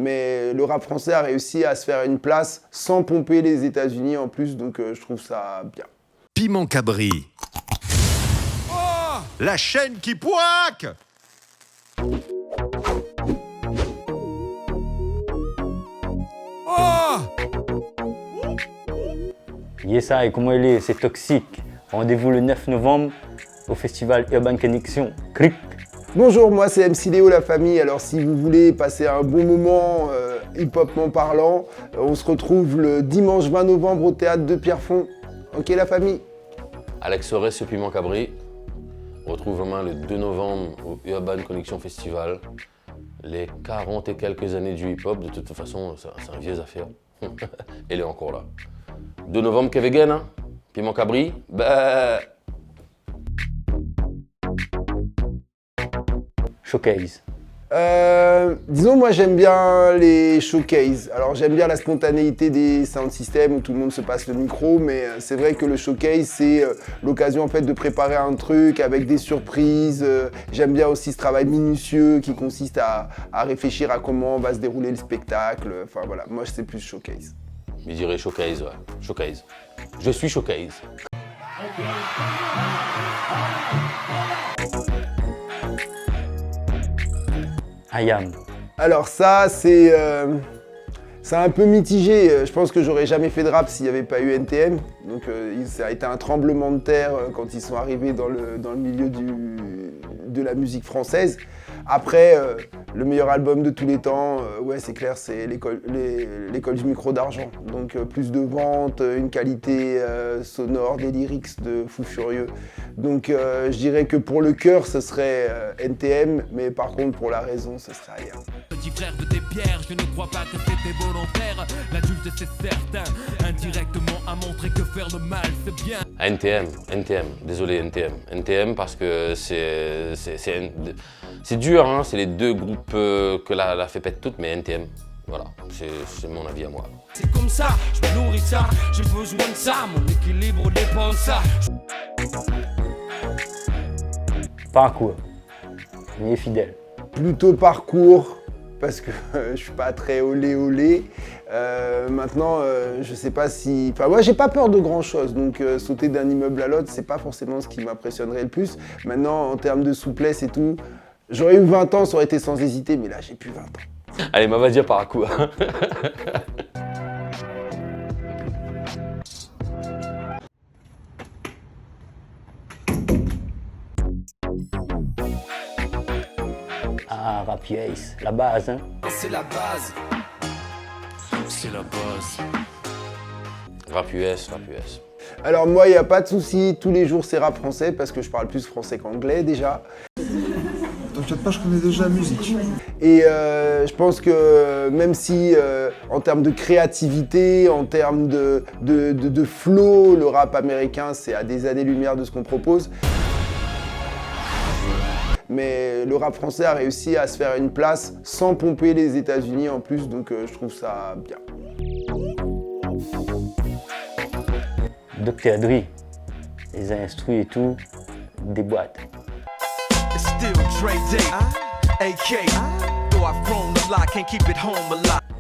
mais le rap français a réussi à se faire une place sans pomper les États-Unis en plus, donc je trouve ça bien. Piment Cabri. Oh, la chaîne qui poique. Oh. Yesa et comment il est, c'est toxique. Rendez-vous le 9 novembre au festival Urban Connection. Cric. Bonjour, moi c'est MC Léo la famille. Alors si vous voulez passer un bon moment hip-hopment parlant, on se retrouve le dimanche 20 novembre au théâtre de Pierrefonds. Ok la famille? Alex Sorès et Piment Cabri. Retrouvement le 2 novembre au Urban Connection Festival. Les 40 et quelques années du hip-hop, de toute façon, c'est un vieille affaire. Elle est encore là. 2 novembre, Kevin, hein? Piment Cabri, bah... Showcase. Disons, moi j'aime bien les showcases. Alors j'aime bien la spontanéité des sound systems où tout le monde se passe le micro, mais c'est vrai que le showcase c'est l'occasion en fait de préparer un truc avec des surprises. J'aime bien aussi ce travail minutieux qui consiste à réfléchir à comment va se dérouler le spectacle. Enfin voilà, moi c'est plus showcase. Je dirais showcase, ouais. Showcase. Je suis showcase. IAM. Alors ça, c'est un peu mitigé. Je pense que j'aurais jamais fait de rap s'il n'y avait pas eu NTM. Donc ça a été un tremblement de terre quand ils sont arrivés dans le milieu de la musique française. Après, le meilleur album de tous les temps, ouais c'est clair, c'est l'école du micro d'argent. Donc plus de ventes, une qualité sonore, des lyrics de fou furieux. Donc je dirais que pour le cœur, ce serait NTM, mais par contre pour la raison, ce serait IAM. Petit frère de tes pierres, je ne crois pas que c'était volontaire. L'adulte c'est certain, indirectement a montré que faire le mal c'est bien. NTM, désolé NTM. NTM parce que c'est dur, hein, c'est les deux groupes que la fait pète toute, mais NTM, voilà, c'est mon avis à moi. C'est comme ça, je me nourris ça, j'ai besoin de ça, mon équilibre dépend de ça. Parcours. On est fidèle. Plutôt parcours, parce que je suis pas très olé. Maintenant, je sais pas si... Enfin, moi, j'ai pas peur de grand-chose, donc sauter d'un immeuble à l'autre, c'est pas forcément ce qui m'impressionnerait le plus. Maintenant, en termes de souplesse et tout, j'aurais eu 20 ans, ça aurait été sans hésiter, mais là, j'ai plus 20 ans. Allez, on va dire par coup. Ah, Rap US, la base, hein. C'est la base. C'est la base. Rap US. Alors moi, il n'y a pas de souci, tous les jours c'est rap français, parce que je parle plus français qu'anglais déjà. T'inquiète pas, je connais déjà la musique. Et je pense que même si en termes de créativité, en termes de flow, le rap américain c'est à des années-lumière de ce qu'on propose. Mais le rap français a réussi à se faire une place sans pomper les États-Unis en plus, donc je trouve ça bien. Dr. Dre, les instrus et tout, des boîtes.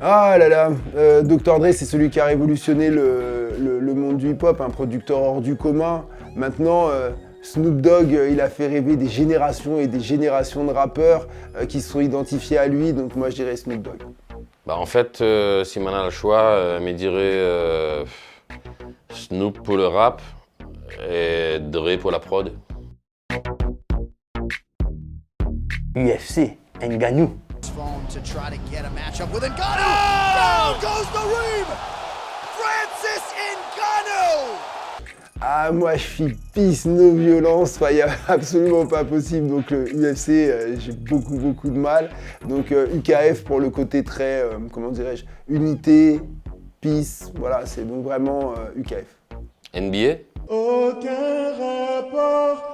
Ah là là, Dr. Dre c'est celui qui a révolutionné le monde du hip-hop, un producteur hors du commun. Maintenant, Snoop Dogg, il a fait rêver des générations et des générations de rappeurs qui se sont identifiés à lui, donc moi je dirais Snoop Dogg. Bah en fait, si on a le choix, je dirais Snoop pour le rap et Dre pour la prod. UFC, Ngannou. Ah moi je suis peace, no violence, il n'y a absolument pas possible, donc le UFC j'ai beaucoup de mal. Donc UKF pour le côté très, comment dirais-je, unité, peace, voilà, c'est donc vraiment UKF. NBA? Aucun rapport.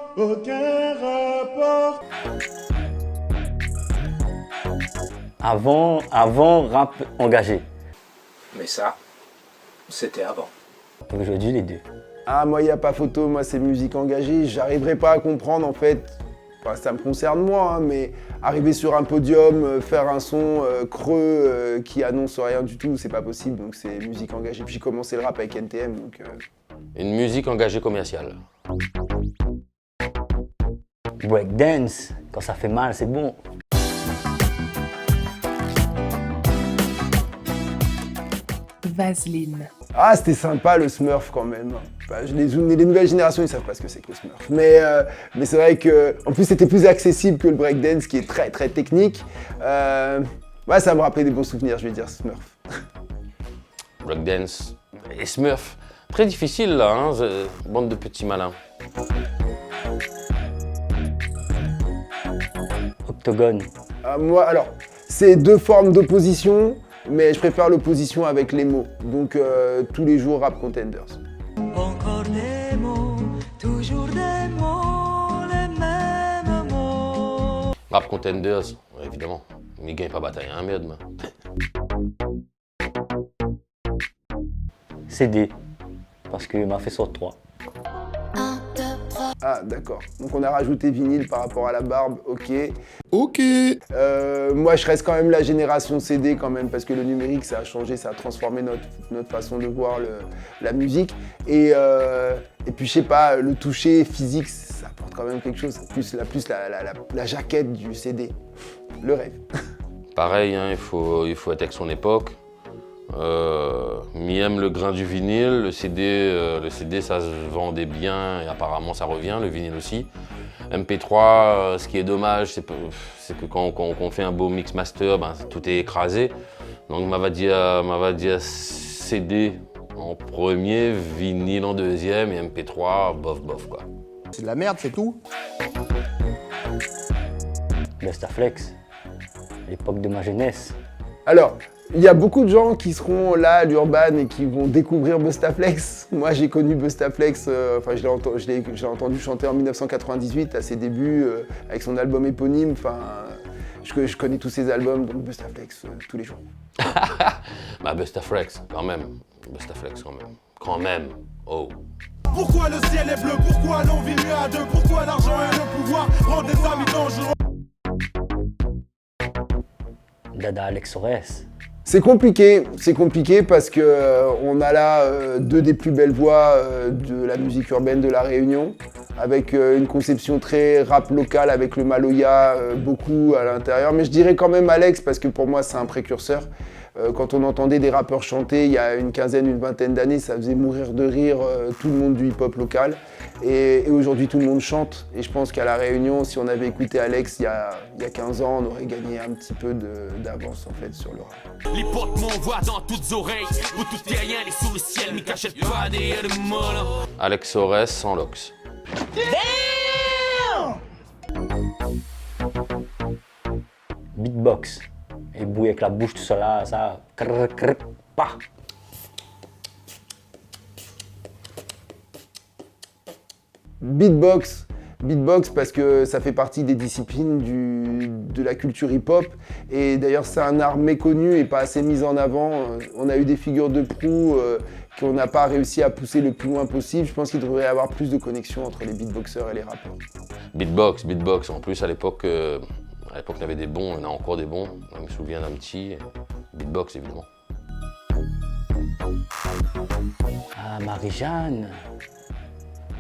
Avant rap engagé. Mais ça, c'était avant. Aujourd'hui, les deux. Ah moi il n'y a pas photo, moi c'est musique engagée, j'arriverai pas à comprendre en fait Enfin, ça me concerne moi, hein, mais arriver sur un podium, faire un son creux qui annonce rien du tout, c'est pas possible. Donc c'est musique engagée. Puis j'ai commencé le rap avec NTM, donc... Une musique engagée commerciale. Breakdance, quand ça fait mal, c'est bon. Vaseline. Ah, c'était sympa le Smurf quand même. Enfin, les nouvelles générations, ils savent pas ce que c'est que le Smurf. Mais c'est vrai que, en plus, c'était plus accessible que le breakdance, qui est très très technique. Ouais, ça me rappelait des bons souvenirs, je vais dire Smurf. Breakdance et Smurf. Très difficile là, hein, bande de petits malins. Octogone. Moi, alors, c'est deux formes d'opposition, mais je préfère l'opposition avec les mots. Donc, tous les jours, Rap Contenders. Encore des mots, toujours des mots, les mêmes mots. Rap Contenders, évidemment. Mais gagne pas bataille, hein, merde. CD, parce qu'il m'a fait sur 3. Ah, d'accord. Donc, on a rajouté vinyle par rapport à la barbe, ok. Ok. Moi, je reste quand même la génération CD quand même, parce que le numérique, ça a changé, ça a transformé notre façon de voir la musique. Et puis, je sais pas, le toucher physique, ça apporte quand même quelque chose. Plus la jaquette du CD. Le rêve. Pareil, hein, il faut être avec son époque. Miem le grain du vinyle, le CD ça se vendait bien et apparemment ça revient, le vinyle aussi. MP3, ce qui est dommage, c'est que quand on fait un beau mix master, ben, tout est écrasé. Donc Mavadia CD en premier, vinyle en deuxième et MP3, bof quoi. C'est de la merde, c'est tout. Bustaflex, l'époque de ma jeunesse. Alors, il y a beaucoup de gens qui seront là à l'Urban et qui vont découvrir Bustaflex. Moi, j'ai connu Bustaflex, je l'ai entendu chanter en 1998 à ses débuts avec son album éponyme. Enfin, je connais tous ses albums, donc Bustaflex tous les jours. Bah Bustaflex, quand même. Bustaflex quand même. Oh. Pourquoi le ciel est bleu? Pourquoi l'on vit mieux à deux? Pourquoi l'argent et le pouvoir rendent des amis dangereux? Dada Alex Ores. C'est compliqué parce que on a là deux des plus belles voix de la musique urbaine de La Réunion, avec une conception très rap local avec le Maloya beaucoup à l'intérieur. Mais je dirais quand même Alex parce que pour moi c'est un précurseur. Quand on entendait des rappeurs chanter il y a une vingtaine d'années, ça faisait mourir de rire tout le monde du hip-hop local. Et aujourd'hui, tout le monde chante. Et je pense qu'à La Réunion, si on avait écouté Alex il y a 15 ans, on aurait gagné un petit peu d'avance en fait sur le rap. Les potes m'envoient dans toutes oreilles. Pour tout est rien, les sous le ciel, m'y cachette pas des molles. Alex Ores sans Lox. Beatbox. Et bouille avec la bouche, tout ça là, ça. Crrr, crrr, pa. Beatbox parce que ça fait partie des disciplines de la culture hip-hop. Et d'ailleurs, c'est un art méconnu et pas assez mis en avant. On a eu des figures de proue qu'on n'a pas réussi à pousser le plus loin possible. Je pense qu'il devrait y avoir plus de connexion entre les beatboxers et les rappeurs. Beatbox. En plus, à l'époque, il y avait des bons, il y en a encore des bons. Je me souviens d'un petit. Beatbox, évidemment. Ah, Marie-Jeanne.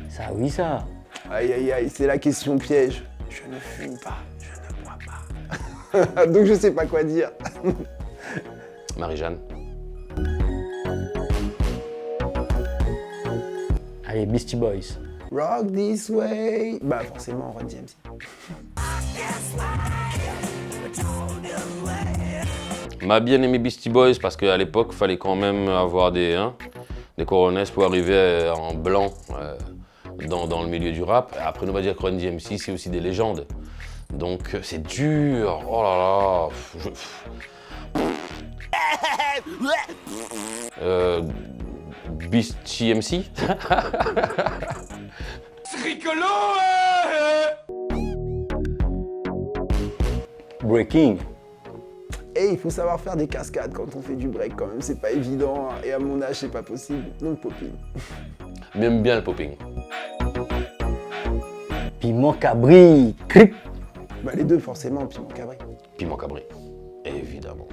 Ça, oui, ça. Aïe, aïe, aïe, c'est la question piège. Je ne fume pas, je ne bois pas. Donc je sais pas quoi dire. Marie-Jeanne. Allez, Beastie Boys. Rock this way. Bah forcément, Run DMC. M'a bien aimé Beastie Boys parce qu'à l'époque, il fallait quand même avoir des coronesses pour arriver en blanc dans le milieu du rap. Après, on va dire que Run DMC, c'est aussi des légendes. Donc, c'est dur. Oh là là. Beastie MC. C'est rigolo, Breaking. Et il faut savoir faire des cascades quand on fait du break quand même, c'est pas évident. Et à mon âge, c'est pas possible. Donc popping. J'aime bien le popping. Piment Cabri, cric. Bah les deux forcément, piment cabri. Piment Cabri, évidemment.